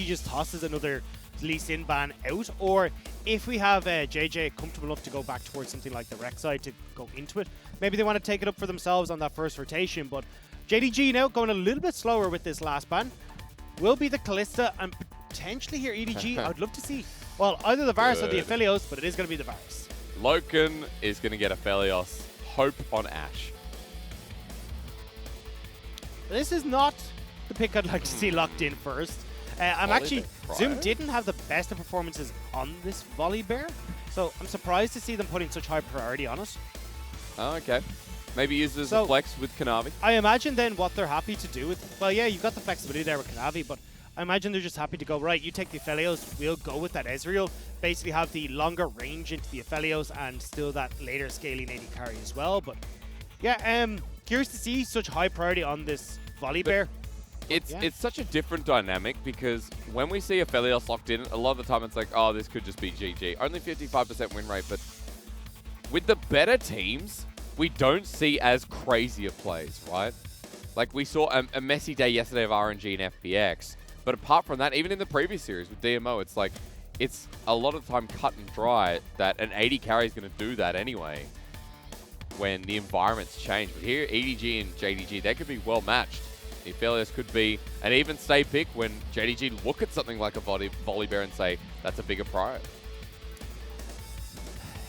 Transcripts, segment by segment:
just tosses another Lee Sin ban out, or if we have JJ comfortable enough to go back towards something like the Rek'Sai to go into it, maybe they want to take it up for themselves on that first rotation. But JDG now going a little bit slower with this last ban. Will be the Kalista and potentially here EDG. I would love to see, well, either the Varus or the Aphelios, but it is going to be the Varus. Loken is going to get Aphelios. Hope on Ashe. This is not the pick I'd like to see locked in first. I'm actually, Zoom didn't have the best of performances on this Volibear, so I'm surprised to see them putting such high priority on it. Oh, okay. Maybe use this as a flex with Kanavi. I imagine then what they're happy to do with, well, yeah, you've got the flexibility there with Kanavi, but I imagine they're just happy to go, right, you take the Aphelios, we'll go with that Ezreal, basically have the longer range into the Aphelios and still that later scaling AD carry as well. But yeah, curious to see such high priority on this Volibear. It's such a different dynamic because when we see Aphelios locked in, a lot of the time it's like, oh, this could just be GG. Only 55% win rate, but with the better teams, we don't see as crazy of plays, right? Like we saw a messy day yesterday of RNG and FPX, but apart from that, even in the previous series with DMO, it's like, it's a lot of the time cut and dry that an 80 carry is going to do that anyway when the environments change. But here, EDG and JDG, they could be well matched. The Aphelios could be an even stay pick when JDG look at something like a Volibear and say, that's a bigger priority.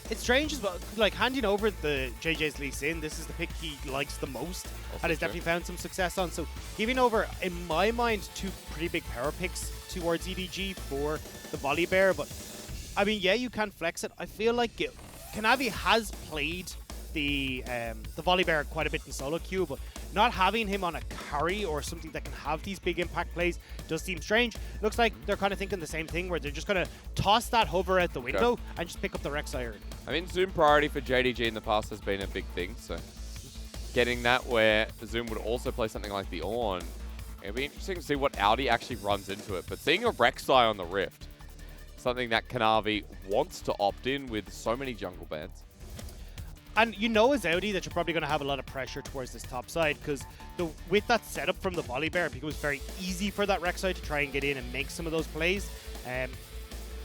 It's strange as well, like handing over the JJ's Lee Sin, this is the pick he likes the most and has definitely found some success on. So giving over, in my mind, two pretty big power picks towards EDG for the Volibear. But I mean, yeah, you can flex it. I feel like Kanavi has played the Volibear quite a bit in solo queue, but not having him on a carry or something that can have these big impact plays does seem strange. Looks like they're kind of thinking the same thing, where they're just going to toss that hover out the window and just pick up the Rek'Sai early. I mean, Zoom priority for JDG in the past has been a big thing, so getting that where Zoom would also play something like the Ornn, it'd be interesting to see what Audi actually runs into it. But seeing a Rek'Sai on the Rift, something that Kanavi wants to opt in with so many jungle bans. And you know as Audi that you're probably going to have a lot of pressure towards this top side, because with that setup from the Volibear, I think it was very easy for that Rek'Sai to try and get in and make some of those plays.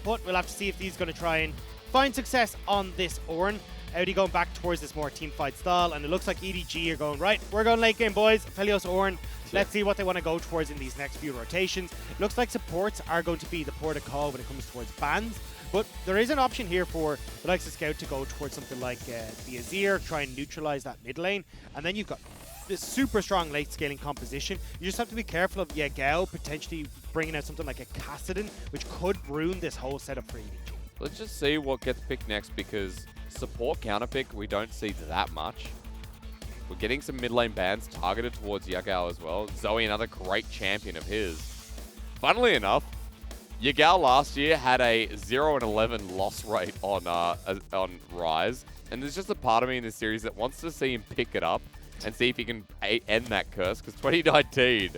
But we'll have to see if he's going to try and find success on this Ornn. Audi going back towards this more team fight style, and it looks like EDG are going, right, we're going late game, boys. Aphelios, Ornn. Let's see what they want to go towards in these next few rotations. Looks like supports are going to be the port of call when it comes towards bans. But there is an option here for the likes of Scout to go towards something like the Azir, try and neutralize that mid lane. And then you've got this super strong late scaling composition. You just have to be careful of Yagao potentially bringing out something like a Kassadin, which could ruin this whole setup for EDG. Let's just see what gets picked next, because support counterpick we don't see that much. We're getting some mid lane bans targeted towards Yagao as well. Zoe, another great champion of his. Funnily enough, Yagao last year had a 0-11 loss rate on Rise, and there's just a part of me in this series that wants to see him pick it up and see if he can end that curse, because 2019,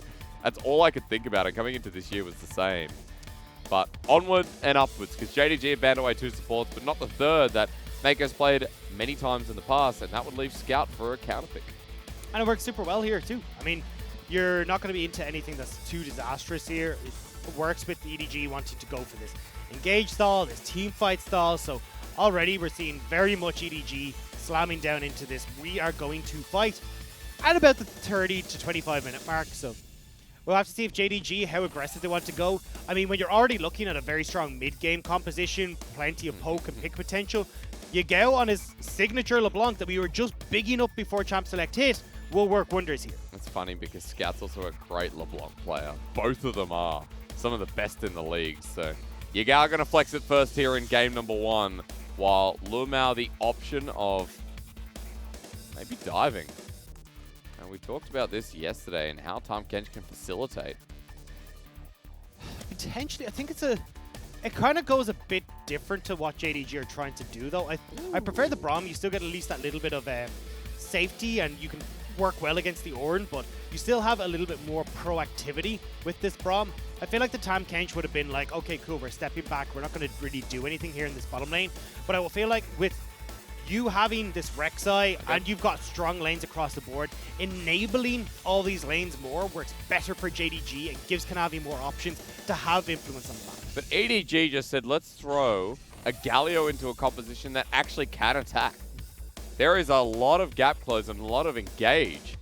that's all I could think about, and coming into this year was the same. But onward and upwards, because JDG had banned away 2 supports, but not the third that Mako's played many times in the past, and that would leave Scout for a counter pick. And it works super well here too. I mean, you're not going to be into anything that's too disastrous here. It works with the EDG wanting to go for this engage style, this team fight style. So already we're seeing very much EDG slamming down into this. We are going to fight at about the 30 to 25 minute mark. So we'll have to see if JDG, how aggressive they want to go. I mean, when you're already looking at a very strong mid-game composition, plenty of poke and pick potential, Yagao on his signature LeBlanc that we were just bigging up before Champ Select hit will work wonders here. It's funny because Scout's also a great LeBlanc player. Both of them are some of the best in the league. So Yagao going to flex it first here in game number 1, while Lumao the option of maybe diving. And we talked about this yesterday and how Tahm Kench can facilitate. Potentially, I think it kind of goes a bit different to what JDG are trying to do, though. I prefer the Braum. You still get at least that little bit of safety, and you can work well against the Ornn, but you still have a little bit more proactivity with this Braum. I feel like the Tahm Kench would have been like, okay, cool, we're stepping back. We're not going to really do anything here in this bottom lane. But I will feel like with you having this Rek'Sai and you've got strong lanes across the board, enabling all these lanes more works better for JDG and gives Kanavi more options to have influence on the map. But EDG just said, let's throw a Galio into a composition that actually can attack. There is a lot of gap close and a lot of engage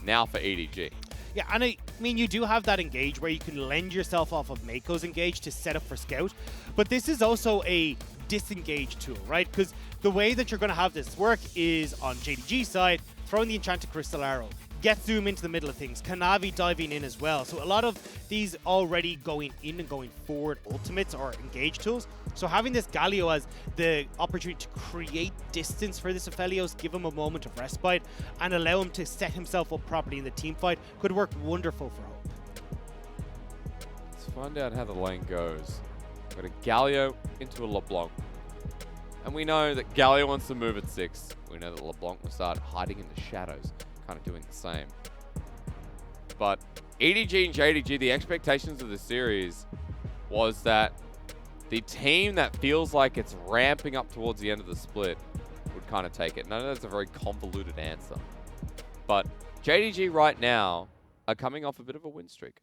now for EDG. Yeah, and I mean, you do have that engage where you can lend yourself off of Mako's engage to set up for Scout, but this is also a disengage tool, right? Because the way that you're going to have this work is on JDG side, throwing the Enchanted Crystal Arrow, get Zoom into the middle of things, Kanavi diving in as well. So a lot of these already going in and going forward ultimates or engage tools. So having this Galio as the opportunity to create distance for this Aphelios, give him a moment of respite, and allow him to set himself up properly in the team fight could work wonderful for Hope. Let's find out how the lane goes. Got a Galio into a LeBlanc. And we know that Galio wants to move at 6. We know that LeBlanc will start hiding in the shadows, kind of doing the same. But EDG and JDG, the expectations of the series was that the team that feels like it's ramping up towards the end of the split would kind of take it. And I know that's a very convoluted answer. But JDG right now are coming off a bit of a win streak.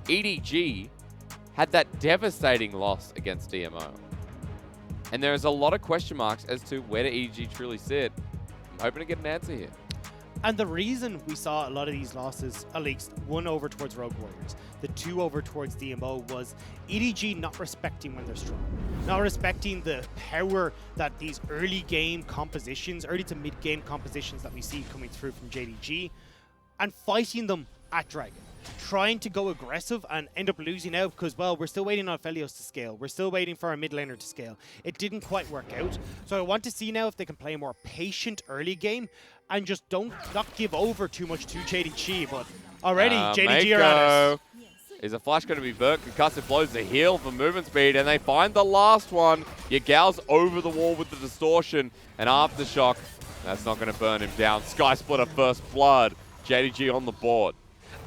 EDG had that devastating loss against DMO. And there's a lot of question marks as to where do EDG truly sit. I'm hoping to get an answer here. And the reason we saw a lot of these losses, at least one over towards Rogue Warriors, the 2 over towards DMO, was EDG not respecting when they're strong. Not respecting the power that these early game compositions, early to mid game compositions that we see coming through from JDG, and fighting them at Dragon. Trying to go aggressive and end up losing out because, well, we're still waiting on Aphelios to scale. We're still waiting for our mid laner to scale. It didn't quite work out. So I want to see now if they can play a more patient early game and just not give over too much to JDG. But already, JDG are at us. Is a flash going to be burnt? Concussive blows the heal for movement speed, and they find the last one. Yagal's over the wall with the distortion, and Aftershock. That's not going to burn him down. Sky Splitter first blood. JDG on the board.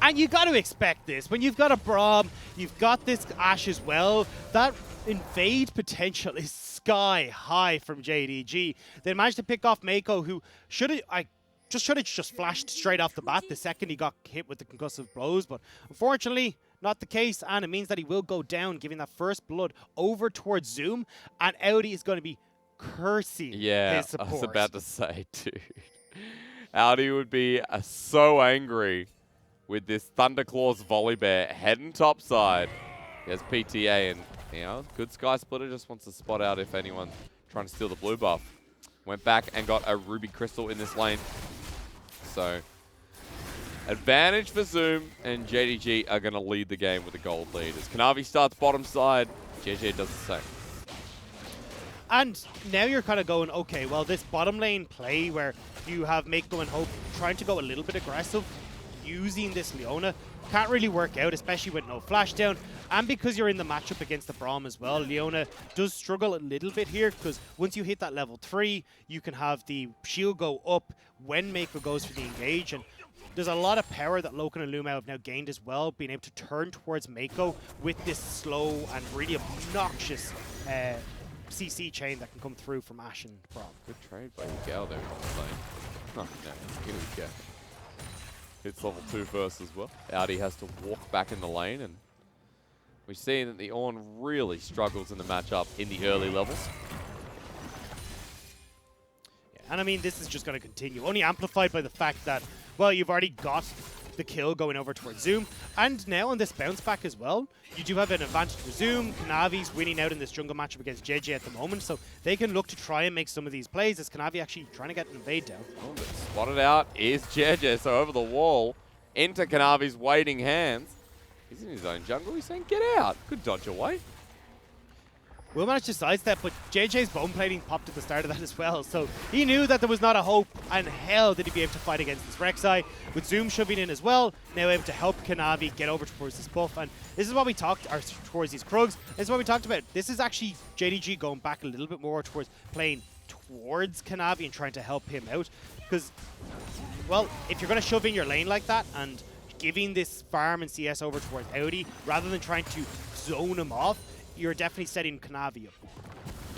And you got to expect this. When you've got a Braum, you've got this Ashe as well, that invade potential is sky high from JDG. They managed to pick off Mako, who should have just flashed straight off the bat the second he got hit with the concussive blows, but unfortunately, not the case, and it means that he will go down, giving that first blood over towards Zoom, and Audi is going to be cursing his support. I was about to say, dude. Audi would be so angry with this Thunderclaw's Volley Bear heading topside. He has PTA and, you know, good Sky Splitter just wants to spot out if anyone's trying to steal the blue buff. Went back and got a Ruby Crystal in this lane. So, advantage for Zoom, and JDG are going to lead the game with a gold lead. As Kanavi starts bottom side, JJ does the same. And now you're kind of going, okay, well, this bottom lane play where you have Mako and Hope trying to go a little bit aggressive, using this Leona, can't really work out, especially with no flash down. And because you're in the matchup against the Braum as well, Leona does struggle a little bit here, because once you hit that level 3, you can have the shield go up when Mako goes for the engage. And there's a lot of power that Loken and Luma have now gained as well, being able to turn towards Mako with this slow and really obnoxious CC chain that can come through from Ashe and Braum. Good trade by Yagal there on the lane. Oh, no, here we go. Hits level 2 first as well. Audi has to walk back in the lane, and we see that the Ornn really struggles in the matchup in the early levels. Yeah, and I mean, this is just going to continue, only amplified by the fact that, well, you've already got the kill going over towards Zoom, and now on this bounce back as well, you do have an advantage for Zoom. Kanavi's winning out in this jungle matchup against JJ at the moment, so they can look to try and make some of these plays as Kanavi actually trying to get an invade down. Oh, but spotted out is JJ, so over the wall into Kanavi's waiting hands. He's in his own jungle, he's saying get out. Good dodge away. Will managed to sidestep, but JJ's bone plating popped at the start of that as well, so he knew that there was not a hope, and hell did he be able to fight against this Rek'Sai, with Zoom shoving in as well, now able to help Kanavi get over towards this buff. And this is what we talked, or towards these Krugs, this is what we talked about. This is actually JDG going back a little bit more towards playing towards Kanavi and trying to help him out, because, well, if you're going to shove in your lane like that and giving this farm and CS over towards Audi, rather than trying to zone him off, you're definitely setting Kanavi up.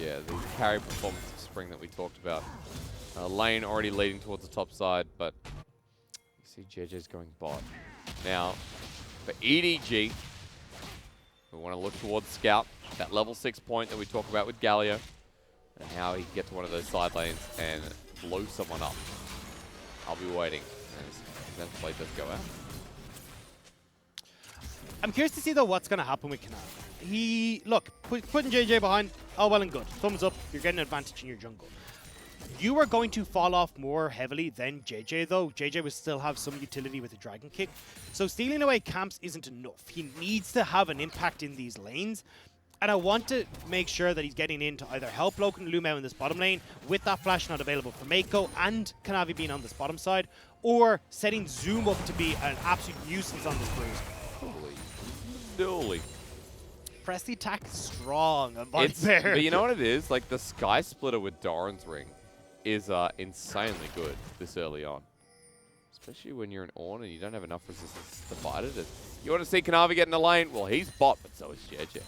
Yeah, the carry performance is offspring that we talked about. Lane already leading towards the top side, but you see JJ's going bot. Now, for EDG, we want to look towards Scout, that level 6 point that we talk about with Galio, and how he can get to one of those side lanes and blow someone up. I'll be waiting as that play does go out. I'm curious to see, though, what's going to happen with Kanavi. Look, putting JJ behind, oh, well and good. Thumbs up, you're getting an advantage in your jungle. You are going to fall off more heavily than JJ, though. JJ will still have some utility with the Dragon Kick. So stealing away camps isn't enough. He needs to have an impact in these lanes. And I want to make sure that he's getting in to either help Loken and Lumao in this bottom lane, with that flash not available for Mako and Kanavi being on this bottom side, or setting Zoom up to be an absolute nuisance on this bruise. Holy. Press the attack strong on But you know what it is? Like, the Sky Splitter with Doran's Ring is insanely good this early on. Especially when you're an Ornn and you don't have enough resistance to fight it. You want to see Kanavi get in the lane? Well, he's bot, but so is JJ.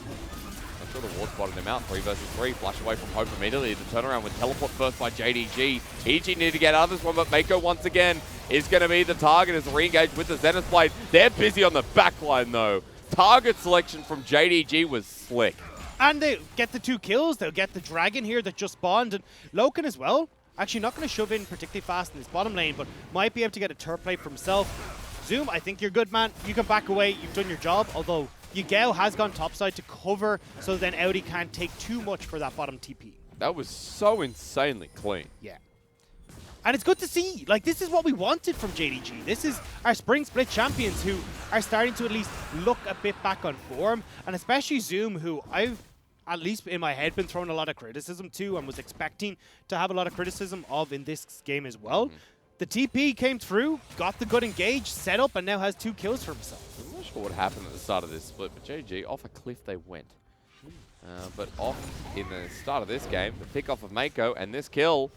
I'm sure the ward spotted him out. 3 versus 3. Flash away from Hope immediately. The turnaround with teleport first by JDG. EDG need to get out of this one, but Mako once again is going to be the target as re-engaged with the Zenith Blade. They're busy on the backline, though. Target selection from JDG was slick. And they get the 2 kills. They'll get the Dragon here that just spawned. And Loken as well. Actually not going to shove in particularly fast in this bottom lane, but might be able to get a turret play for himself. Zoom, I think you're good, man. You can back away. You've done your job, although Yagao has gone topside to cover, so then Audi can't take too much for that bottom TP. That was so insanely clean. Yeah. And it's good to see. Like, this is what we wanted from JDG. This is our Spring Split champions who are starting to at least look a bit back on form. And especially Zoom, who I've, at least in my head, been throwing a lot of criticism to and was expecting to have a lot of criticism of in this game as well. The TP came through, got the good engage, set up, and now has 2 kills for himself. I'm not sure what happened at the start of this split, but JDG, off a cliff they went. But off in the start of this game, the pick off of Mako and this kill,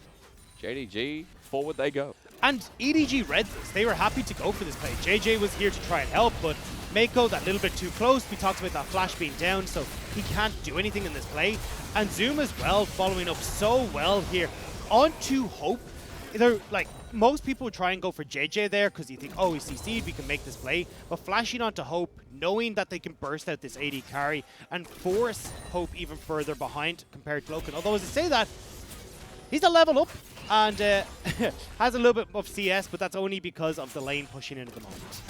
JDG, forward they go. And EDG read this. They were happy to go for this play. JJ was here to try and help, but Mako, that little bit too close. We talked about that flash being down, so he can't do anything in this play. And Zoom as well, following up so well here. Onto Hope. They're like, most people would try and go for JJ there because you think, oh, he's CC'd, we can make this play. But flashing onto Hope, knowing that they can burst out this AD carry and force Hope even further behind compared to Loken. Although, as I say that, he's a level up and has a little bit of CS, but that's only because of the lane pushing in at the moment.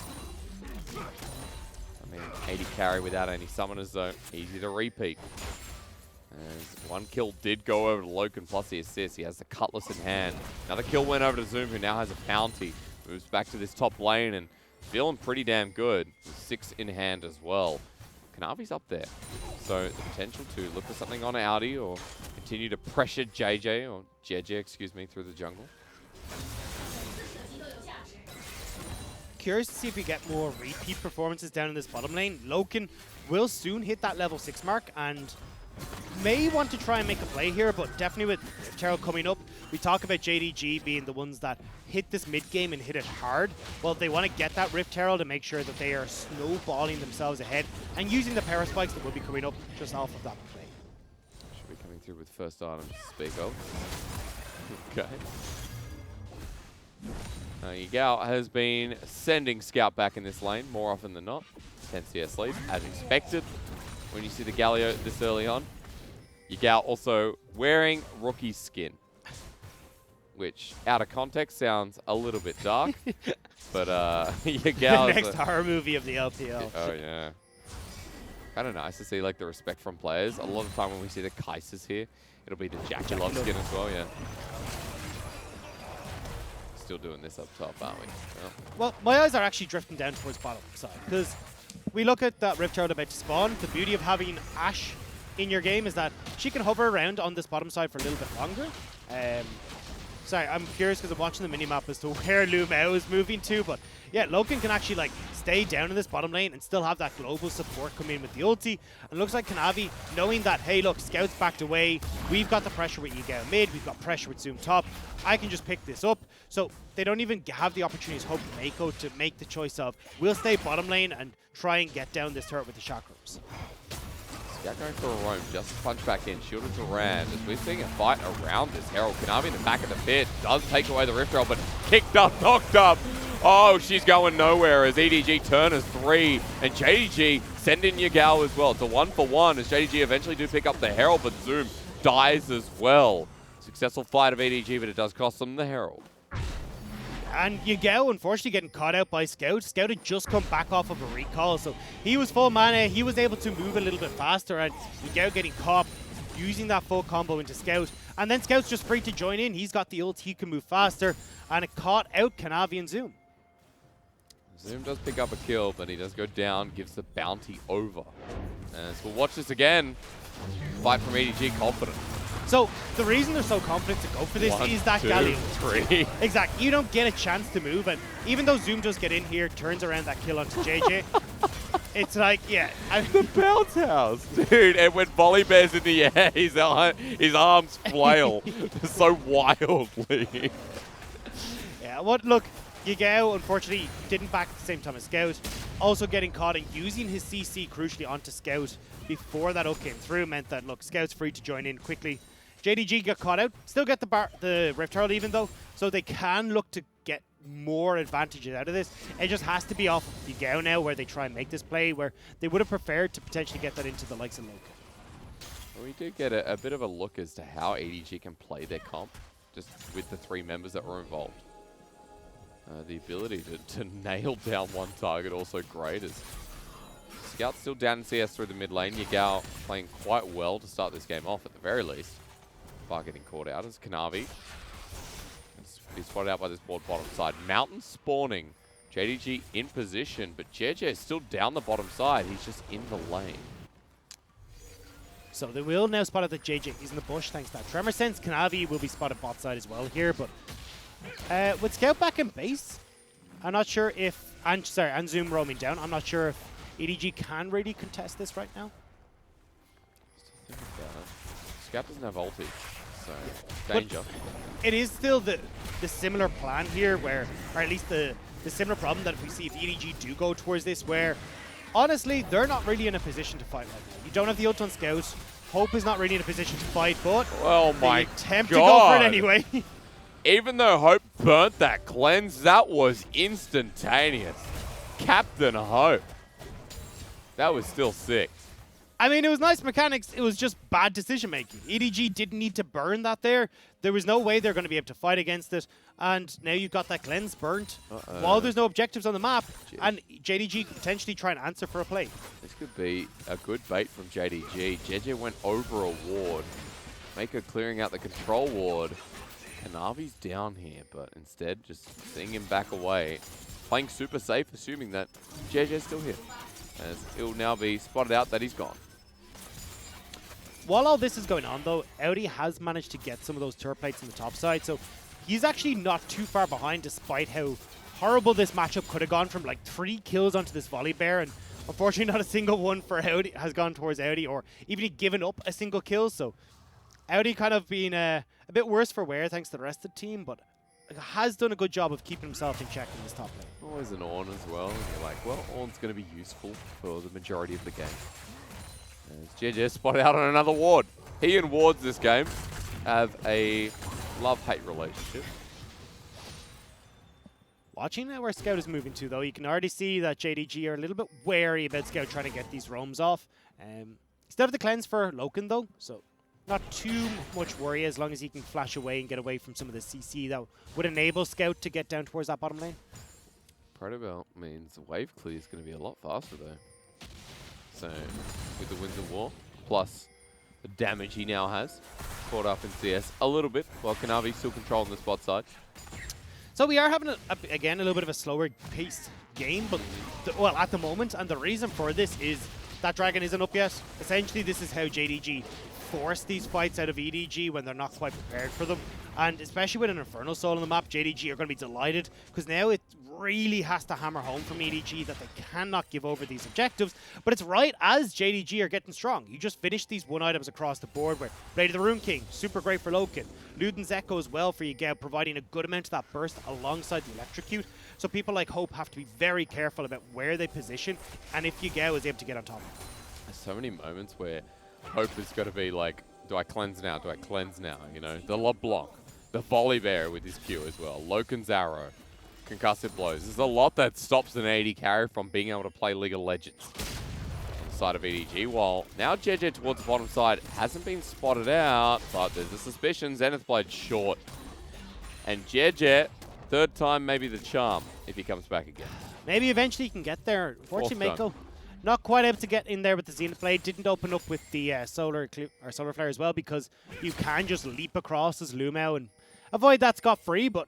I mean, AD carry without any summoners, though, easy to repeat. As 1 kill did go over to Loken plus the assist. He has the Cutlass in hand. Another kill went over to Zoom, who now has a bounty. Moves back to this top lane and feeling pretty damn good. With 6 in hand as well. Kanavi's up there. So the potential to look for something on Audi or continue to pressure JJ, or JJ, excuse me, through the jungle. Curious to see if we get more repeat performances down in this bottom lane. Loken will soon hit that level 6 mark and may want to try and make a play here, but definitely with Rift Herald coming up, we talk about JDG being the ones that hit this mid game and hit it hard. Well, they want to get that Rift Herald and make sure that they are snowballing themselves ahead and using the power spikes that will be coming up just off of that play. Should be coming through with first item to speak of. Okay. Yagao has been sending Scout back in this lane more often than not. 10 CS lead, as expected. When you see the Galio this early on. Yagao also wearing rookie skin. Which, out of context, sounds a little bit dark. But Yagao... The next horror movie of the LPL. Oh, yeah. Kind of nice to see like the respect from players. A lot of time when we see the Kaisers here, it'll be the Jackie Love skin as well, yeah. Still doing this up top, aren't we? Well, my eyes are actually drifting down towards bottom side, because we look at that Rift Herald about to spawn. The beauty of having Ashe in your game is that she can hover around on this bottom side for a little bit longer. Sorry, I'm curious because I'm watching the minimap as to where Lumao is moving to, but yeah, Loken can actually like stay down in this bottom lane and still have that global support come in with the ulti. And it looks like Kanavi, knowing that, hey look, Scout's backed away, we've got the pressure with Yagao mid, we've got pressure with Zoom top, I can just pick this up. So they don't even have the opportunities, Hope and Mako, to make the choice of, we'll stay bottom lane and try and get down this turret with the chakrams. Yeah, going for a roam, just punch back in, shielded to Rand. As we're seeing a fight around this Herald. Kanavi in the back of the pit, does take away the Rift Herald, but kicked up, knocked up. Oh, she's going nowhere as EDG Turner's 3, and JDG send in Yagao as well. It's a 1-for-1 as JDG eventually do pick up the Herald, but Zoom dies as well. Successful fight of EDG, but it does cost them the Herald. And Yagao, unfortunately, getting caught out by Scout. Scout had just come back off of a recall, so he was full mana. He was able to move a little bit faster, and Yagao getting caught, using that full combo into Scout. And then Scout's just free to join in. He's got the ult, he can move faster, and it caught out Kanavi and Zoom. Zoom does pick up a kill, but he does go down, gives the bounty over. As we'll watch this again. Fight from EDG, confident. So the reason they're so confident to go for this is that Galleon. 3. Exactly. You don't get a chance to move, and even though Zoom does get in here, turns around that kill onto JJ, it's like, yeah. The bounce house. Dude, and when Volley Bear's in the air, his arms flail so wildly. Yeah, look, Yagao, unfortunately, didn't back at the same time as Scout. Also getting caught and using his CC crucially onto Scout before that ult came through meant that, look, Scout's free to join in quickly. JDG got caught out. Still get the Rift Herald even though, so they can look to get more advantages out of this. It just has to be off of Yagao now where they try and make this play, where they would have preferred to potentially get that into the likes of Loka. We did get a bit of a look as to how EDG can play their comp, just with the 3 members that were involved. The ability to nail down one target also great as Scout's still down in CS through the mid lane. Yagao playing quite well to start this game off at the very least. Bar getting caught out as Kanavi. He's spotted out by this board bottom side. Mountain spawning. JDG in position, but JJ is still down the bottom side. He's just in the lane. So they will now spot out that JJ is in the bush thanks to that Tremor Sense. Kanavi will be spotted bot side as well here, but with Scout back in base, I'm not sure if, and Zoom roaming down, I'm not sure if EDG can really contest this right now. Scout doesn't have ulti, so danger. But it is still the similar plan here where, or at least the similar problem that if we see if EDG do go towards this where, honestly, they're not really in a position to fight right now. You don't have the ult on Scout. Hope is not really in a position to fight, but they attempt to go for it anyway. Even though Hope burnt that cleanse, that was instantaneous. Captain Hope. That was still sick. I mean, it was nice mechanics. It was just bad decision making. EDG didn't need to burn that there. There was no way they're going to be able to fight against it. And now you've got that cleanse burnt while there's no objectives on the map. And JDG could potentially try and answer for a play. This could be a good bait from JDG. JJ went over a ward. Maker clearing out the control ward. Kanavi's down here, but instead just seeing him back away. Playing super safe, assuming that JJ's still here. As it'll now be spotted out that he's gone. While all this is going on, though, Audi has managed to get some of those turret plates on the top side, so he's actually not too far behind despite how horrible this matchup could have gone from like 3 kills onto this Volley Bear, and unfortunately not a single one for Audi has gone towards Audi, or even given up a single kill, so Audi kind of been a bit worse for wear thanks to the rest of the team, but has done a good job of keeping himself in check in this top lane. Always an Ornn as well. And you're like, well, Ornn's going to be useful for the majority of the game. As JJ spotted out on another ward. He and wards this game have a love-hate relationship. Watching where Scout is moving to, though, you can already see that JDG are a little bit wary about Scout trying to get these roams off. Still have the cleanse for Loken, though, so not too much worry as long as he can flash away and get away from some of the CC that would enable Scout to get down towards that bottom lane. Protobelt means wave clear is going to be a lot faster though. So with the Winds of War, plus the damage he now has, caught up in CS a little bit, while Kanavi still controlling the spot side. So we are having, again, a little bit of a slower paced game, but well, at the moment, and the reason for this is that Dragon isn't up yet. Essentially, this is how JDG force these fights out of EDG when they're not quite prepared for them. And especially with an Infernal Soul on the map, JDG are going to be delighted because now it really has to hammer home from EDG that they cannot give over these objectives. But it's right as JDG are getting strong. You just finished these 1 items across the board where Blade of the Rune King, super great for Loken. Luden's Echo as well for Yagao, providing a good amount of that burst alongside the Electrocute. So people like Hope have to be very careful about where they position and if Yagao is able to get on top of it. There's so many moments where Hope has got to be like, do I cleanse now? Do I cleanse now? You know, the LeBlanc, the Volley Bear with his Q as well, Loken's Arrow, Concussive Blows. There's a lot that stops an AD carry from being able to play League of Legends on the side of EDG. While now JJ towards the bottom side hasn't been spotted out, but there's a suspicion. Zenith Blade short. And JJ, third time maybe the charm if he comes back again. Maybe eventually he can get there. Unfortunately, Fourth Mako not quite able to get in there with the Zenith Blade. Didn't open up with the Solar Flare as well, because you can just leap across as Lumao and avoid that scot-free, but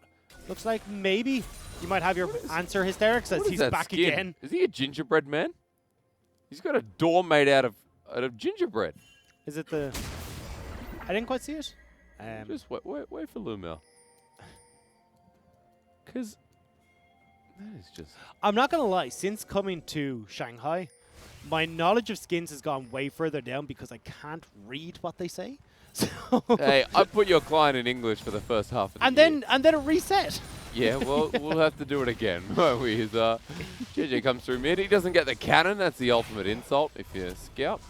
looks like maybe you might have your answer, Hysterics, as he's back skin? again. Is he a gingerbread man? He's got a door made out of gingerbread. Is it the... I didn't quite see it. Just wait for Lumao. Because that is just... I'm not going to lie, since coming to Shanghai, my knowledge of skins has gone way further down because I can't read what they say. So hey, I put your client in English for the first half of the year. And then it reset. Yeah, well, we'll have to do it again. JJ comes through mid. He doesn't get the cannon. That's the ultimate insult if you scout.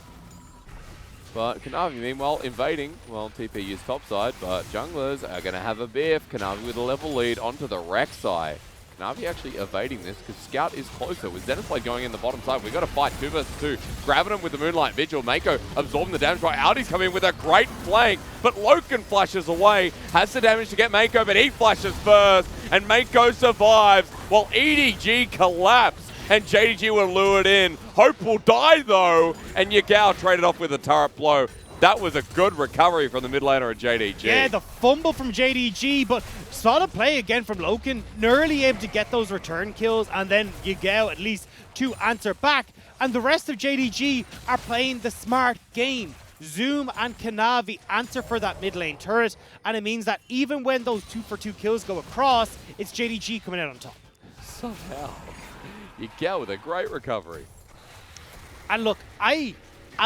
But Kanavi, meanwhile, invading. Well, TP used topside, but junglers are going to have a biff. Kanavi with a level lead onto the Rek'Sai. Kanavi actually evading this because Scout is closer. With Zenith Blade going in the bottom side, we've got to fight 2 versus 2. Grabbing him with the Moonlight Vigil. Mako absorbing the damage by Audi's coming in with a great flank, but Loken flashes away. Has the damage to get Mako, but he flashes first, and Mako survives while EDG collapse, and JDG will lure it in. Hope will die though, and Yagao traded off with a turret blow. That was a good recovery from the mid laner of JDG. Yeah, the fumble from JDG, but solid play again from Loken. Nearly able to get those return kills, and then Yagao at least to answer back. And the rest of JDG are playing the smart game. Zoom and Kanavi answer for that mid lane turret, and it means that even when those 2-for-2 kills go across, it's JDG coming out on top. Somehow, Yagao with a great recovery. And look, I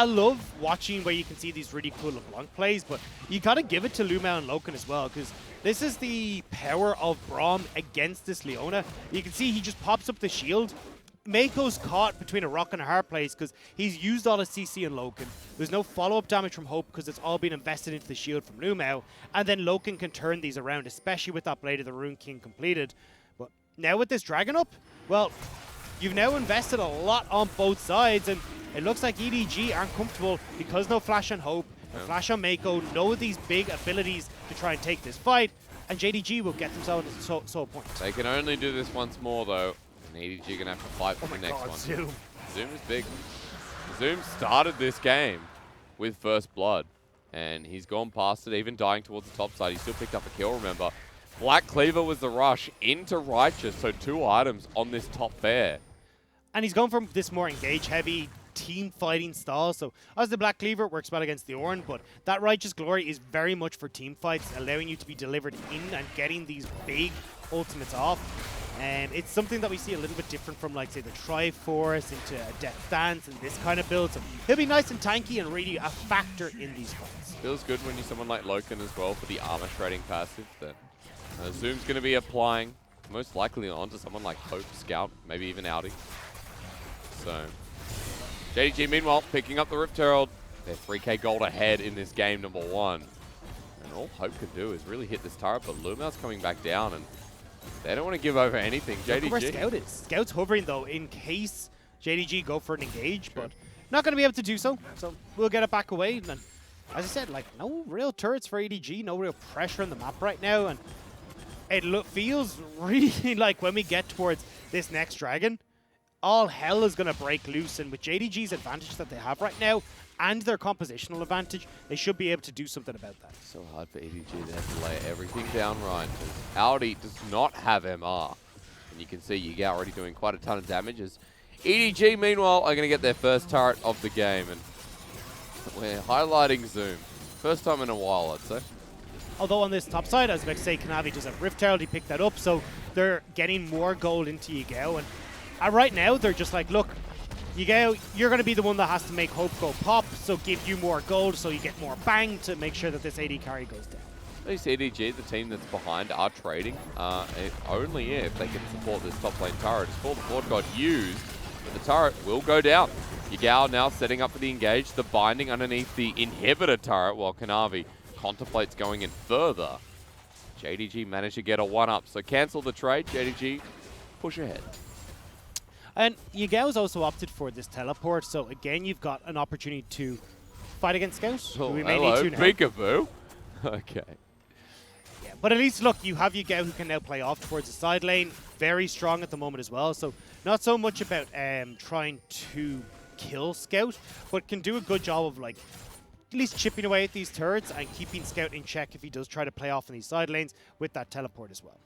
love watching where you can see these really cool LeBlanc plays, but you got to give it to Lumao and Loken as well, because this is the power of Braum against this Leona. You can see he just pops up the shield. Mako's caught between a rock and a hard place because he's used all his CC on Loken. There's no follow-up damage from Hope because it's all been invested into the shield from Lumao, and then Loken can turn these around, especially with that Blade of the Rune King completed. But now with this Dragon up, well, you've now invested a lot on both sides, and it looks like EDG aren't comfortable because no flash on Hope, no flash on Mako, no of these big abilities to try and take this fight, and JDG will get themselves so points. They can only do this once more though, and EDG are going to have to fight for the next one. Zoom. Zoom is big. Zoom started this game with first blood, and he's gone past it, even dying towards the top side. He still picked up a kill, remember. Black Cleaver was the rush into Righteous, so 2 items on this top pair. And he's going from this more engage-heavy team fighting style. So as the Black Cleaver, it works well against the Ornn, but that Righteous Glory is very much for team fights, allowing you to be delivered in and getting these big ultimates off. And it's something that we see a little bit different from, like, say, the Triforce into a Death Dance and this kind of build. So he'll be nice and tanky and really a factor in these fights. Feels good when you're someone like Loken as well for the armor trading passive that Zoom's going to be applying most likely onto someone like Hope, Scout, maybe even Audi. So, JDG meanwhile picking up the Rift Herald. They're 3k gold ahead in this game, number 1. And all Hope can do is really hit this turret, but Lumao's coming back down, and they don't want to give over anything. JDG. Look where Scout is. Scout's hovering, though, in case JDG go for an engage, but not going to be able to do so. So we'll get it back away. And as I said, like, no real turrets for EDG, no real pressure on the map right now, and it feels really like when we get towards this next dragon, all hell is going to break loose, and with JDG's advantage that they have right now and their compositional advantage, they should be able to do something about that. So hard for EDG. They have to lay everything down right, because Audi does not have MR. And you can see Yagao already doing quite a ton of damage, as EDG, meanwhile, are going to get their first turret of the game, and we're highlighting Zoom. First time in a while, I'd say. Although on this top side, as I say, Kanavi does have Rift Herald, he picked that up, so they're getting more gold into Yagao, and right now, they're just like, look, Yagao, you're going to be the one that has to make Hope go pop, so give you more gold so you get more bang to make sure that this AD carry goes down. At least EDG, the team that's behind, are trading. Only if they can support this top lane turret. It's called the Ford God used, but the turret will go down. Yagao now setting up for the engage, the binding underneath the inhibitor turret, while Kanavi contemplates going in further. JDG managed to get a 1-up, so cancel the trade. JDG push ahead. And Yagao's also opted for this teleport, so again, you've got an opportunity to fight against Scout. Oh, we may hello, need to now. peekaboo. Okay. Yeah, but at least, look, you have Yagao who can now play off towards the side lane. Very strong at the moment as well, so not so much about trying to kill Scout, but can do a good job of, like, at least chipping away at these turrets and keeping Scout in check if he does try to play off in these side lanes with that teleport as well.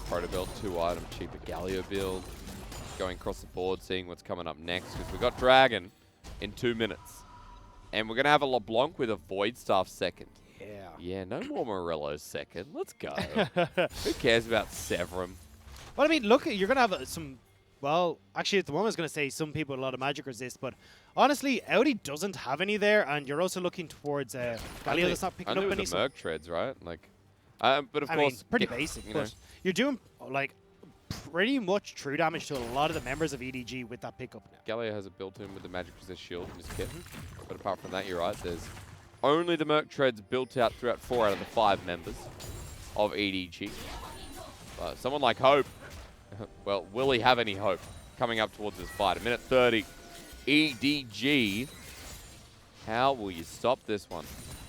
Proto build, 2-item, cheaper Galio build. Going across the board, seeing what's coming up next. Because we've got Dragon in 2 minutes. And we're going to have a LeBlanc with a Void Staff second. Yeah. Yeah, no more Morello's second. Let's go. Who cares about Severum? Well, I mean, look, you're going to have some... Well, actually, at the moment, I was going to say some people with a lot of magic resist, but honestly, Audi doesn't have any there, and you're also looking towards Galio that's not picking up any. Only with the Merc treads, right? Like, but of course, mean, pretty basic, but you're doing, like, pretty much true damage to a lot of the members of EDG with that pickup now. Galio has it built in with the magic resist shield in his kit, but apart from that, you're right, there's only the Merc treads built out throughout 4 out of the 5 members of EDG. Someone like Hope, well, will he have any hope coming up towards this fight? 1:30. EDG. How will you stop this one?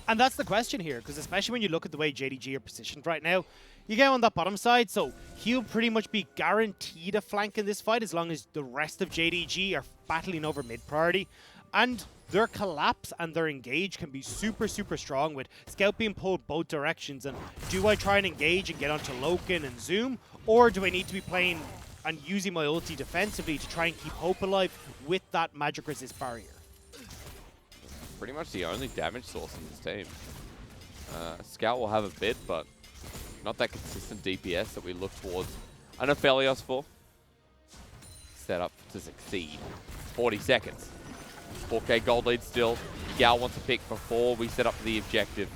And that's the question here, because especially when you look at the way JDG are positioned right now, you get on that bottom side, so he'll pretty much be guaranteed a flank in this fight as long as the rest of JDG are battling over mid priority. And their collapse and their engage can be super, super strong with Scout being pulled both directions. And do I try and engage and get onto Loken and Zoom, or do I need to be playing and using my ulti defensively to try and keep Hope alive with that magic resist barrier? Pretty much the only damage source in this team. Scout will have a bit, but not that consistent DPS that we look towards an Aphelios for. Set up to succeed. 40 seconds. 4K gold lead still. Gal wants a pick before we set up for the objective.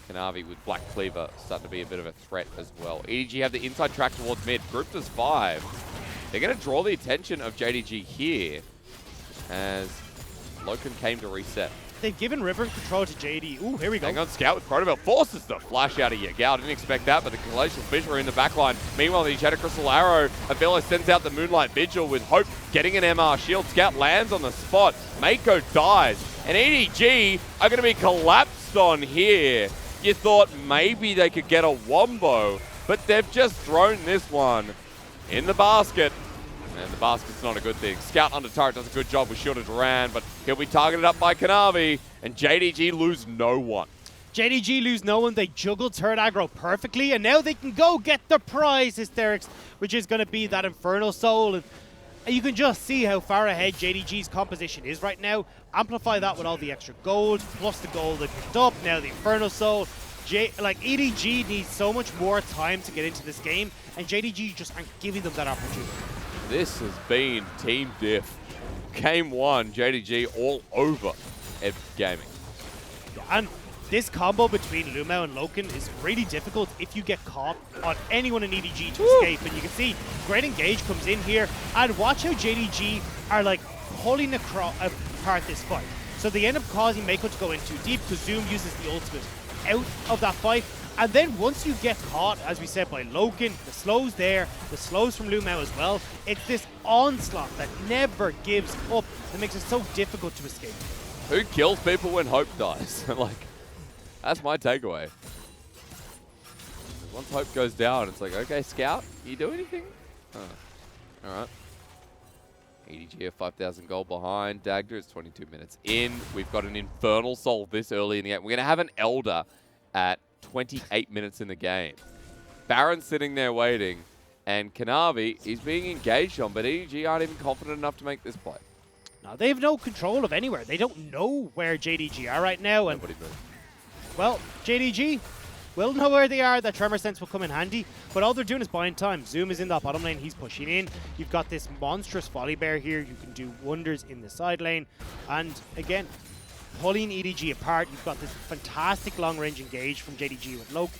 Kanavi with Black Cleaver starting to be a bit of a threat as well. EDG have the inside track towards mid. Grouped as 5. They're going to draw the attention of JDG here as Loken came to reset. They've given River control to JD. Ooh, here we go. Hang on, Scout with Protobelt forces the flash out of Yagao. Didn't expect that, but the Glacial Fissure in the backline. Meanwhile, the Shadow Crystal Arrow. Aphelios sends out the Moonlight Vigil with Hope getting an MR shield. Scout lands on the spot. Mako dies. And EDG are going to be collapsed on here. You thought maybe they could get a wombo, but they've just thrown this one in the basket. And the basket's not a good thing. Scout under turret does a good job with Shielded Duran, but he'll be targeted up by Kanavi, and JDG lose no one. JDG lose no one. They juggle turret aggro perfectly, and now they can go get the prize, Hysterics, which is going to be that Infernal Soul. And you can just see how far ahead JDG's composition is right now. Amplify that with all the extra gold, plus the gold they picked up, now the Infernal Soul. EDG needs so much more time to get into this game, and JDG just aren't giving them that opportunity. This has been Team Diff. Game 1, JDG all over Epic Gaming. And this combo between Lumao and Loken is really difficult if you get caught on anyone in EDG to escape. And you can see great engage comes in here, and watch how JDG are like pulling apart this fight. So they end up causing Mako to go in too deep because Zoom uses the ultimate out of that fight. And then once you get caught, as we said, by Loken, the slows there, the slows from Lumao as well, it's this onslaught that never gives up that makes it so difficult to escape. Who kills people when Hope dies? Like, that's my takeaway. Once Hope goes down, it's like, okay, Scout, you do anything? All right. EDG are 5,000 gold behind. Dagda is 22 minutes in. We've got an Infernal Soul this early in the game. We're going to have an Elder at 28 minutes in the game. Baron's sitting there waiting, and Kanavi is being engaged on, but EDG aren't even confident enough to make this play. No, they have no control of anywhere. They don't know where JDG are right now. And Nobody moves. well, JDG will know where they are. That Tremor Sense will come in handy, but all they're doing is buying time. Zoom is in that bottom lane. He's pushing in. You've got this monstrous Volley Bear here. You can do wonders in the side lane. And again, pulling EDG apart. You've got this fantastic long-range engage from JDG with Loke.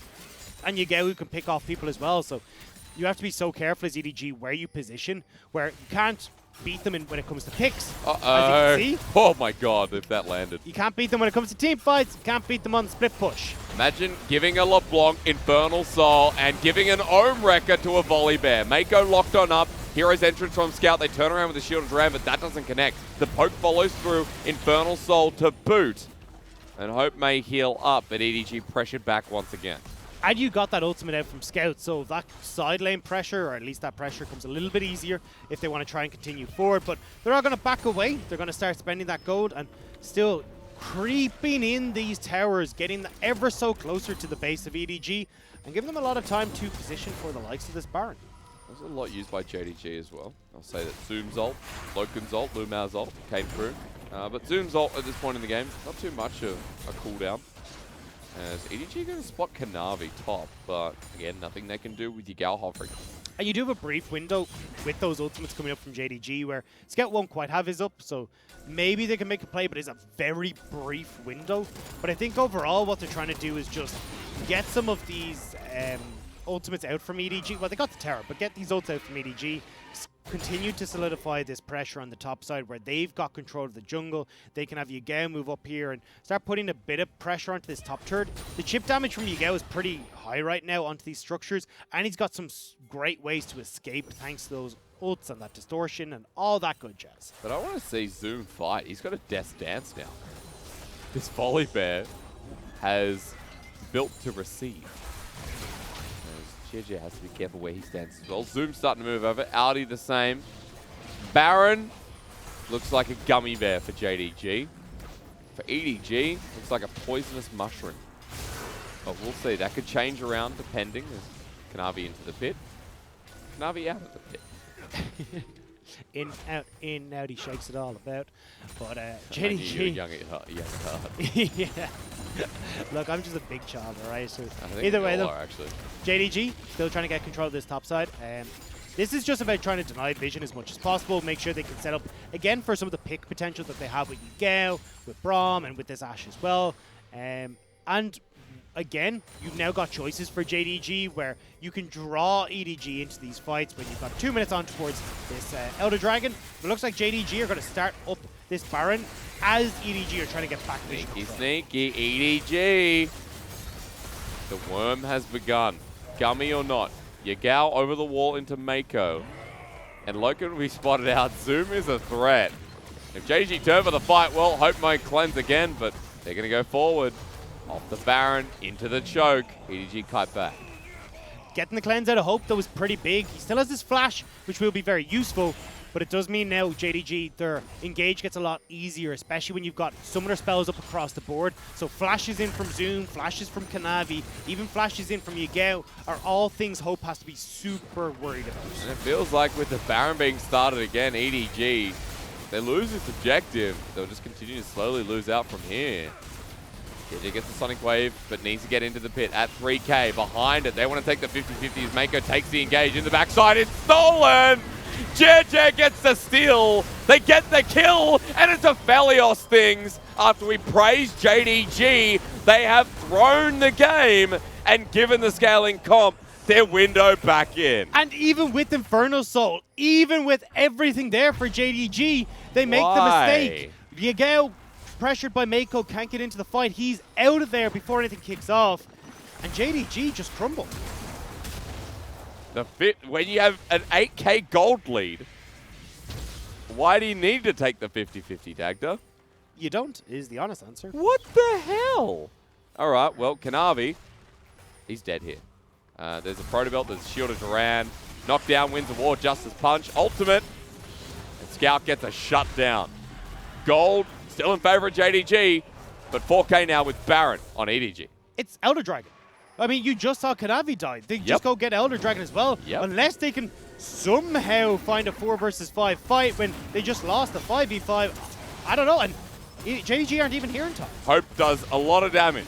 And Yagao who can pick off people as well. So you have to be so careful as EDG where you position, where you can't beat them when it comes to picks. As you can see. Oh my god, if that landed. You can't beat them when it comes to team fights. You can't beat them on split push. Imagine giving a LeBlanc Infernal Soul and giving an Ohm Wrecker to a Volley Bear. Mako locked on up. Hero's entrance from Scout. They turn around with the Shield of Duran, but that doesn't connect. The poke follows through. Infernal Soul to boot. And Hope may heal up, but EDG pressured back once again. And you got that ultimate out from Scout, so that side lane pressure, or at least that pressure, comes a little bit easier if they want to try and continue forward. But they're all going to back away. They're going to start spending that gold and still creeping in these towers, getting ever so closer to the base of EDG and giving them a lot of time to position for the likes of this Baron. There's a lot used by JDG as well. I'll say that Zoom's ult, Loken's ult, Lumau's ult came through. But Zoom's ult at this point in the game, not too much of a cooldown. As EDG going to spot Kanavi top, but again, nothing they can do with Yagao hovering. And you do have a brief window with those ultimates coming up from JDG where Scout won't quite have his up, so maybe they can make a play, but it's a very brief window. But I think overall what they're trying to do is just get some of these ultimates out from EDG. Well, they got the tower, but get these ults out from EDG. Continue to solidify this pressure on the top side where they've got control of the jungle. They can have Yagao move up here and start putting a bit of pressure onto this top third. The chip damage from Yagao is pretty high right now onto these structures, and he's got some great ways to escape thanks to those ults and that distortion and all that good jazz. But I want to see Zoom fight. He's got a Death Dance now. This Volley Bear has built to receive. JJ has to be careful where he stands as well. Zoom starting to move over. Audi the same. Baron looks like a gummy bear for JDG. For EDG, looks like a poisonous mushroom. But we'll see. That could change around depending. There's Kanavi into the pit. Kanavi out of the pit. In, out, he shakes it all about. But JDG. JDG... yeah. Look, I'm just a big child, alright? So either way, though, actually. JDG still trying to get control of this top side. This is just about trying to deny vision as much as possible, make sure they can set up, again, for some of the pick potential that they have with Yagao, with Braum, and with this Ashe as well. And again, you've now got choices for JDG where you can draw EDG into these fights when you've got 2 minutes on towards this Elder Dragon. It looks like JDG are going to start up this Baron as EDG are trying to get back vision. Sneaky EDG. The worm has begun. Gummy or not. Yagao over the wall into Mako. And Loken will be spotted out. Zoom is a threat. If JDG turn for the fight, well, Hope might cleanse again, but they're going to go forward. Off the Baron, into the choke. EDG kite back. Getting the cleanse out of Hope, though, is pretty big. He still has his flash, which will be very useful, but it does mean now JDG, their engage gets a lot easier, especially when you've got summoner spells up across the board. So flashes in from Zoom, flashes from Kanavi, even flashes in from Yagao are all things Hope has to be super worried about. And it feels like with the Baron being started again, EDG, they lose this objective. They'll just continue to slowly lose out from here. JJ gets the Sonic Wave, but needs to get into the pit at 3k. Behind it, they want to take the 50-50 as Mako takes the engage in the backside. It's stolen! JJ gets the steal, they get the kill, and it's a Felios things. After we praise JDG, they have thrown the game and given the scaling comp their window back in. And even with Infernal Soul, even with everything there for JDG, they make the mistake. Yagao, pressured by Mako, can't get into the fight. He's out of there before anything kicks off. And JDG just crumbled. The fit, when you have an 8k gold lead, why do you need to take the 50-50, Dagda? You don't, is the honest answer. What the hell? All right, well, Kanavi, he's dead here. There's a Proto Belt, there's Shield of Duran. Knockdown wins the war, Justice Punch, ultimate. And Scout gets a shutdown. Gold, still in favor of JDG, but 4k now with Baron on EDG. It's Elder Dragon. I mean, you just saw Kanavi die. They just go get Elder Dragon as well. Unless they can somehow find a 4 versus 5 fight when they just lost a 5v5. I don't know. And JDG aren't even here in time. Hope does a lot of damage.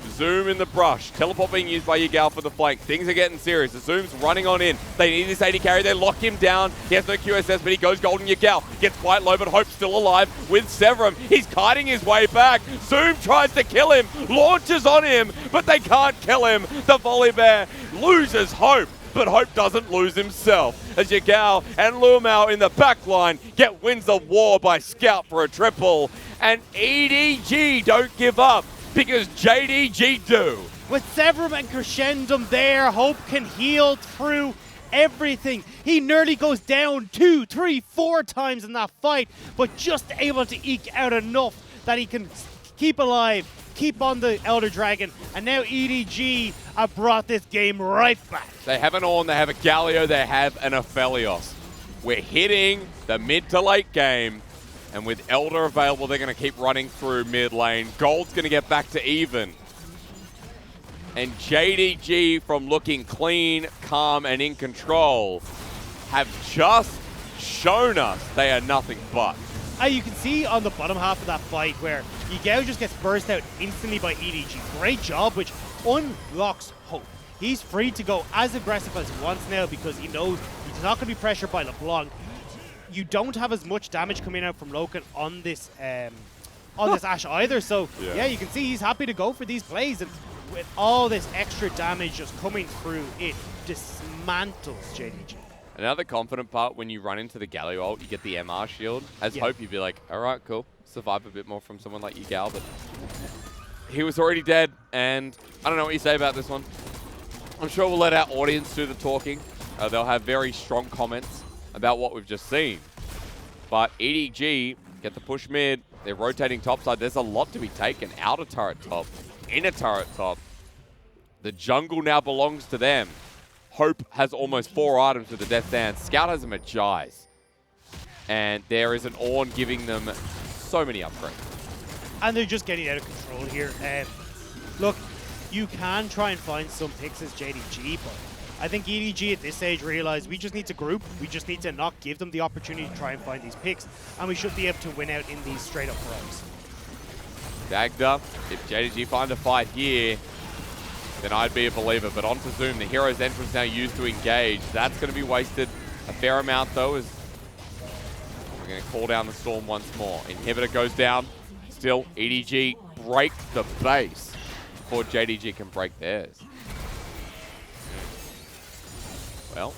Zoom in the brush. Teleport being used by Yagao for the flank. Things are getting serious. The Zoom's running on in. They need this AD carry. They lock him down. He has no QSS, but he goes golden. Yagao gets quite low, but Hope's still alive with Severum. He's kiting his way back. Zoom tries to kill him. Launches on him, but they can't kill him. The Volley Bear loses Hope. but Hope doesn't lose himself as Yagao and Lumao in the back line wins the war by Scout for a triple. And EDG don't give up because JDG do. With Severum and Crescendum there, Hope can heal through everything. He nearly goes down 2, 3, 4 times in that fight, but just able to eke out enough that he can keep alive, keep on the Elder Dragon, and now EDG have brought this game right back. They have an Ornn, they have a Galio, they have an Aphelios. We're hitting the mid to late game, and with Elder available, they're going to keep running through mid lane. Gold's going to get back to even. And JDG, from looking clean, calm, and in control, have just shown us they are nothing but. You can see on the bottom half of that fight where Yagao just gets burst out instantly by EDG. Great job, which unlocks Hope. He's free to go as aggressive as he wants now because he knows he's not going to be pressured by LeBlanc. You don't have as much damage coming out from Loken on this Ashe either. So yeah, you can see he's happy to go for these plays. And with all this extra damage just coming through, it dismantles JDG. Another confident part, when you run into the Galio ult, you get the MR shield. As Hope, you'd be like, all right, cool. Survive a bit more from someone like Yagao, but he was already dead, and I don't know what you say about this one. I'm sure we'll let our audience do the talking. They'll have very strong comments about what we've just seen. But EDG get the push mid. They're rotating topside. There's a lot to be taken. Outer turret top, inner turret top. The jungle now belongs to them. Hope has almost 4 items with the Death Dance. Scout has a Magize. And there is an Ornn giving them so many upgrades. And they're just getting out of control here. Look, you can try and find some picks as JDG, but I think EDG at this stage realized we just need to group. We just need to not give them the opportunity to try and find these picks. And we should be able to win out in these straight up rows. Dagged up. If JDG find a fight here, then I'd be a believer. But onto Zoom, the hero's entrance now used to engage. That's going to be wasted a fair amount, though, as we're going to call down the storm once more. Inhibitor goes down. Still, EDG break the base before JDG can break theirs. Well,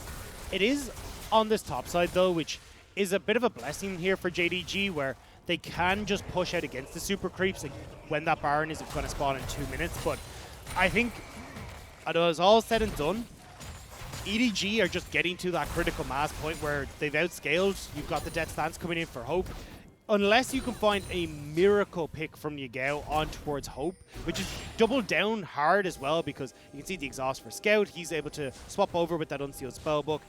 it is on this top side, though, which is a bit of a blessing here for JDG, where they can just push out against the super creeps when that Baron isn't going to spawn in 2 minutes. But I think, although it's all said and done, EDG are just getting to that critical mass point where they've outscaled. You've got the Death Stance coming in for Hope. Unless you can find a miracle pick from Yagao on towards Hope, which is doubled down hard as well, because you can see the exhaust for Scout. He's able to swap over with that Unsealed Spellbook.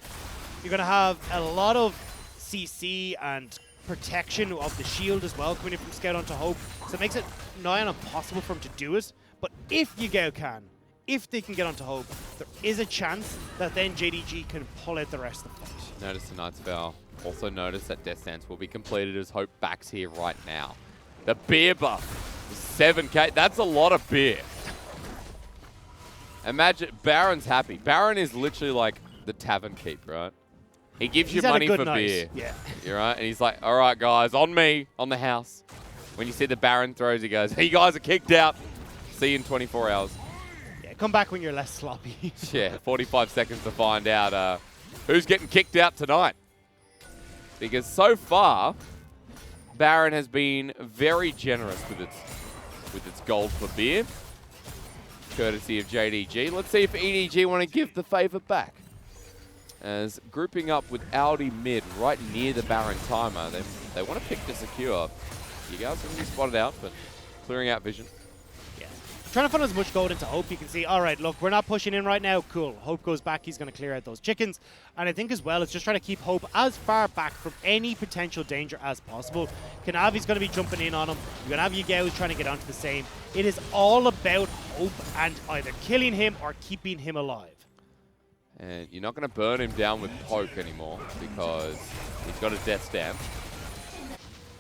You're going to have a lot of CC and protection of the shield as well coming in from Scout onto Hope. So it makes it nigh on impossible for him to do it. But if Yagao can, if they can get onto Hope, there is a chance that then JDG can pull out the rest of the fight. Notice the Knight's Vow. Also notice that Death Stance will be completed as Hope backs here right now. The beer buff, 7k, that's a lot of beer. Imagine, Baron's happy. Baron is literally like the tavern keep, right? He gives you money for beer. Yeah. You're right, and he's like, all right, guys, on me, on the house. When you see the Baron throws, he goes, hey, you guys are kicked out. See you in 24 hours. Yeah, come back when you're less sloppy. Yeah, 45 seconds to find out who's getting kicked out tonight. Because so far, Baron has been very generous with its gold for beer, courtesy of JDG. Let's see if EDG want to give the favor back. As grouping up with Audi mid right near the Baron timer, they want to pick to secure. You guys are going to be spotted out, but clearing out vision. Yeah. Trying to find as much gold into Hope. You can see, all right, look, we're not pushing in right now. Cool. Hope goes back. He's going to clear out those chickens. And I think as well, it's just trying to keep Hope as far back from any potential danger as possible. Kanavi's going to be jumping in on him. You're going to have Yagao trying to get onto the same. It is all about Hope and either killing him or keeping him alive. And you're not going to burn him down with Poke anymore because he's got a Death Stamp.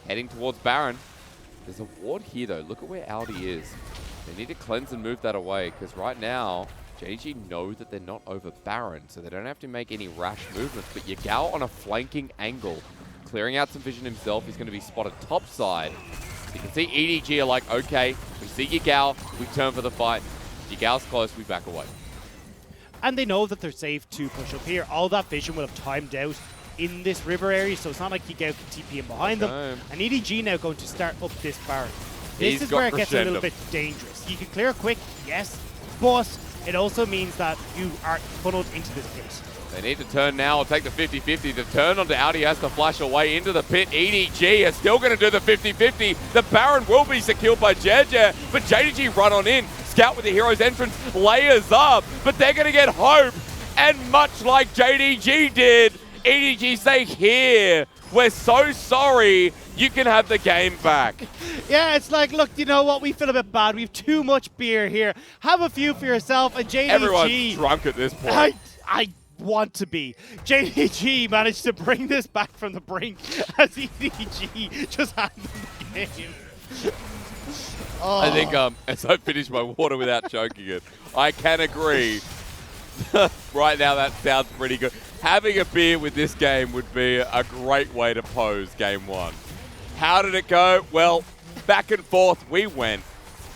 Heading towards Baron. There's a ward here, though. Look at where Audi is. They need to cleanse and move that away, because right now, JDG know that they're not over Baron, so they don't have to make any rash movements. But Yagao on a flanking angle, clearing out some vision himself. He's going to be spotted topside. You can see EDG are like, okay, we see Yagao, we turn for the fight. Yagao's close, we back away. and they know that they're safe to push up here. All that vision will have timed out in this river area, so it's not like Yagao can TP in behind them. And EDG now going to start up this Baron. This is where it gets a little bit dangerous. You can clear quick, yes, but it also means that you are funneled into this pit. They need to turn now or take the 50-50. The turn onto Audi has to flash away into the pit. EDG is still going to do the 50-50. The Baron will be secured by JDG, but JDG run on in. Scout with the hero's entrance, layers up, but they're going to get hope. And much like JDG did, EDG say, here, we're so sorry, you can have the game back. Yeah, it's like, look, you know what? We feel a bit bad. We have too much beer here. Have a few for yourself. And JDG... Everyone's drunk at this point. I want to be. JDG managed to bring this back from the brink as EDG just had the game. Oh. I think as I finish my water without choking it, I can agree. Right now, that sounds pretty good. Having a beer with this game would be a great way to pose game one. How did it go? Well, back and forth we went.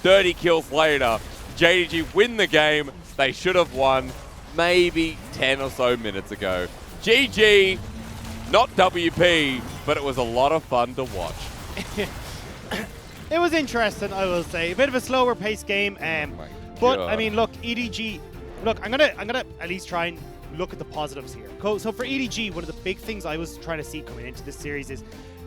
30 kills later, JDG win the game. They should have won maybe 10 or so minutes ago. GG, not WP, but it was a lot of fun to watch. It was interesting, I will say. A bit of a slower paced game. But, I mean, look, EDG... Look, I'm gonna at least try and look at the positives here. So for EDG, one of the big things I was trying to see coming into this series is